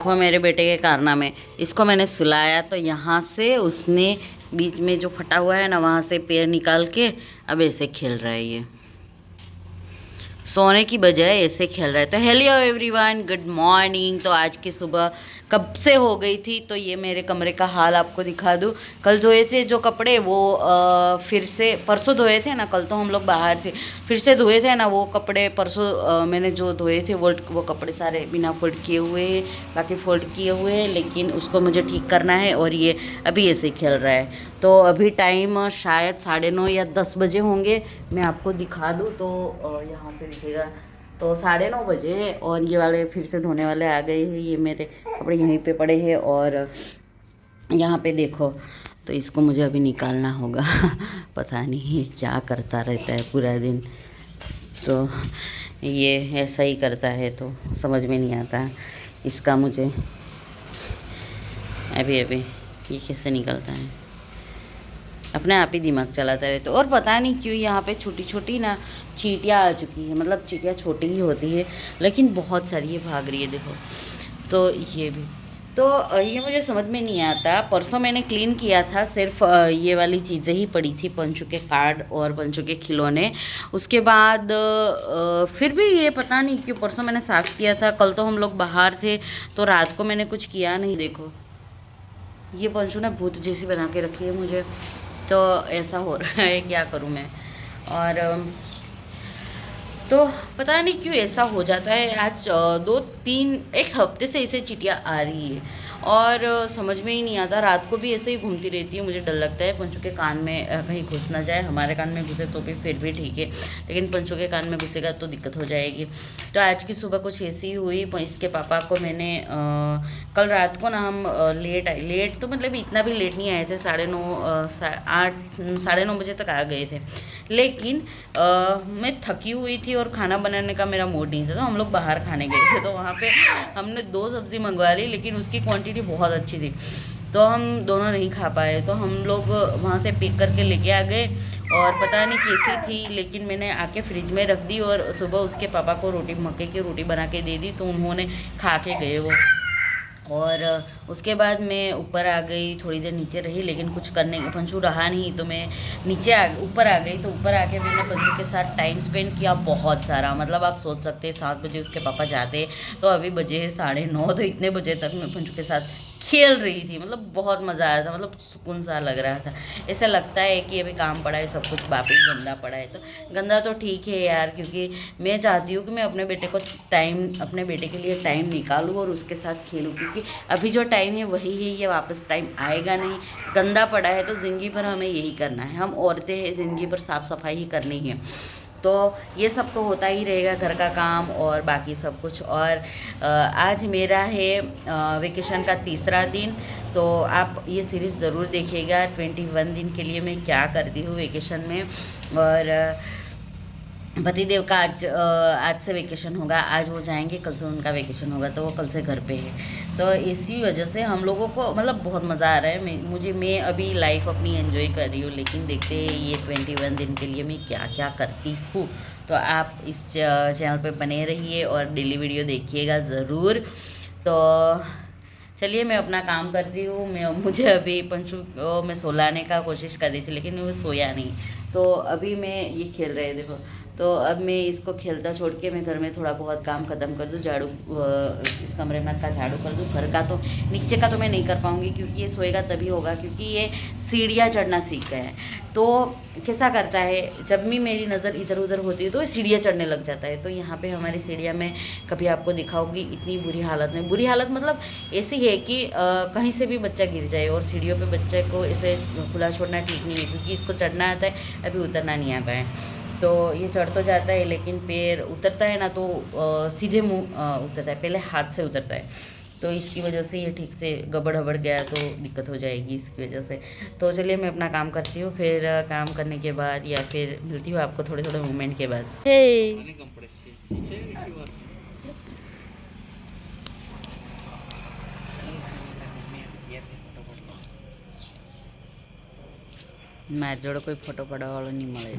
देखो मेरे बेटे के कारनामे। इसको मैंने सुलाया तो यहाँ से उसने बीच में जो फटा हुआ है ना वहाँ से पैर निकाल के अब ऐसे खेल रहा है। ये सोने की बजाय ऐसे खेल रहा है। तो हेलो एवरीवन, गुड मॉर्निंग। तो आज की सुबह कब से हो गई थी, तो ये मेरे कमरे का हाल आपको दिखा दूँ। कल धोए थे जो कपड़े वो फिर से परसों धोए थे ना, कल तो हम लोग बाहर थे, फिर से धोए थे ना वो कपड़े परसों मैंने जो धोए थे वो कपड़े सारे बिना फोल्ड किए हुए हैं, बाकी फोल्ड किए हुए हैं, लेकिन उसको मुझे ठीक करना है। और ये अभी ऐसे खेल रहा है। तो अभी टाइम शायद 9:30 या 10 बजे होंगे। मैं आपको दिखा दूँ तो यहाँ से दिखेगा तो 9:30 बजे है। और ये वाले फिर से धोने वाले आ गए हैं। ये मेरे कपड़े यहीं पे पड़े हैं और यहाँ पे देखो, तो इसको मुझे अभी निकालना होगा पता नहीं क्या करता रहता है पूरा दिन। तो ये ऐसा ही करता है तो समझ में नहीं आता इसका मुझे। अभी ये कैसे निकलता है, अपने आप ही दिमाग चलाता रहता है। और पता नहीं क्यों यहाँ पे छोटी छोटी ना चींटियाँ आ चुकी है। मतलब चींटियाँ छोटी ही होती है लेकिन बहुत सारी ये भाग रही है, देखो। तो ये भी तो ये मुझे समझ में नहीं आता। परसों मैंने क्लीन किया था, सिर्फ ये वाली चीज़ें ही पड़ी थी, पंचू के कार्ड और पंचू के खिलौने। उसके बाद फिर भी ये पता नहीं क्यों परसों मैंने साफ़ किया था। कल तो हम लोग बाहर थे तो रात को मैंने कुछ किया नहीं। देखो ये पंचू ने भूत जैसी बना के रखी है मुझे, तो ऐसा हो रहा है, क्या करूँ मैं। और तो पता नहीं क्यों ऐसा हो जाता है। आज 1 हफ्ते से ऐसे चिड़िया आ रही है और समझ में ही नहीं आता। रात को भी ऐसे ही घूमती रहती है। मुझे डर लगता है पंचू के कान में कहीं घुस ना जाए। हमारे कान में घुसे तो भी फिर भी ठीक है, लेकिन पंचू के कान में घुसेगा तो दिक्कत हो जाएगी। तो आज की सुबह कुछ ऐसी ही हुई। इसके पापा को मैंने कल रात को ना हम लेट तो मतलब इतना भी लेट नहीं आए थे, 9:30 बजे तक आ गए थे। लेकिन मैं थकी हुई थी और खाना बनाने का मेरा मूड नहीं था, तो हम लोग बाहर खाने गए थे। तो वहाँ पे हमने 2 सब्ज़ी मंगवा ली, लेकिन उसकी क्वांटिटी बहुत अच्छी थी तो हम दोनों नहीं खा पाए। तो हम लोग वहाँ से पिक करके लेके आ गए और पता नहीं कैसी थी, लेकिन मैंने आके फ्रिज में रख दी और सुबह उसके पापा को मक्के की रोटी बना के दे दी, तो उन्होंने खा के गए वो। और उसके बाद मैं ऊपर आ गई, थोड़ी देर नीचे रही, लेकिन कुछ करने पंचू रहा नहीं तो मैं ऊपर आ गई। तो ऊपर आके मैंने पंचू के साथ टाइम स्पेंड किया बहुत सारा। मतलब आप सोच सकते हैं 7 बजे उसके पापा जाते तो अभी बजे 9:30, तो इतने बजे तक मैं पंचू के साथ खेल रही थी। मतलब बहुत मज़ा आ रहा था, मतलब सुकून सा लग रहा था। ऐसा लगता है कि अभी काम पड़ा है, सब कुछ वापस गंदा पड़ा है। तो गंदा तो ठीक है यार, क्योंकि मैं चाहती हूँ कि मैं अपने बेटे के लिए टाइम निकालूँ और उसके साथ खेलूँ, क्योंकि अभी जो टाइम है वही है, ये वापस टाइम आएगा नहीं। गंदा पड़ा है तो ज़िंदगी भर हमें यही करना है। हम औरतें हैं, ज़िंदगी भर साफ़ सफाई ही करनी है। तो ये सब तो होता ही रहेगा, घर का काम और बाकी सब कुछ। और आज मेरा है वेकेशन का 3रा दिन। तो आप ये सीरीज़ ज़रूर देखिएगा, 21 दिन के लिए मैं क्या करती हूँ वेकेशन में। और पतिदेव का आज से वेकेशन होगा, आज वो जाएंगे, कल से उनका वेकेशन होगा, तो वो कल से घर पे है। तो इसी वजह से हम लोगों को मतलब बहुत मज़ा आ रहा है। मैं अभी लाइफ अपनी एंजॉय कर रही हूँ, लेकिन देखते हैं ये 21 दिन के लिए मैं क्या क्या करती हूँ। तो आप इस चैनल पे बने रहिए और डेली वीडियो देखिएगा ज़रूर। तो चलिए मैं अपना काम करती हूँ। मुझे अभी पंचू को मैं सोलाने का कोशिश कर रही थी, लेकिन वो सोया नहीं। तो अभी मैं ये खेल रहे, देखो। तो अब मैं इसको खेलता छोड़ के मैं घर में थोड़ा बहुत काम ख़त्म कर दूँ, झाड़ू इस कमरे में का झाड़ू कर दूँ। घर का तो नीचे का तो मैं नहीं कर पाऊँगी, क्योंकि ये सोएगा तभी होगा, क्योंकि ये सीढ़ियाँ चढ़ना सीख गया है। तो कैसा करता है, जब भी मेरी नज़र इधर उधर होती है तो ये सीढ़ियाँ चढ़ने लग जाता है। तो यहाँ पे हमारी सीढ़ियाँ में कभी आपको दिखाऊंगी इतनी बुरी हालत मतलब ऐसी है कि कहीं से भी बच्चा गिर जाए। और सीढ़ियों पे बच्चे को ऐसे खुला छोड़ना ठीक नहीं है, क्योंकि इसको चढ़ना आता है, अभी उतरना नहीं आता है। तो ये चढ़ तो जाता है, लेकिन पैर उतरता है ना तो सीधे मुँह उतरता है, पहले हाथ से उतरता है। तो इसकी वजह से ये ठीक से गड़बड़ हबड़ गया तो दिक्कत हो जाएगी इसकी वजह से। तो चलिए मैं अपना काम करती हूँ, फिर काम करने के बाद या फिर मिलती हूँ आपको थोड़े थोड़े मूवमेंट के बाद। મારી જોડે કોઈ ફોટો પાડવા વાળો નહીં મળે।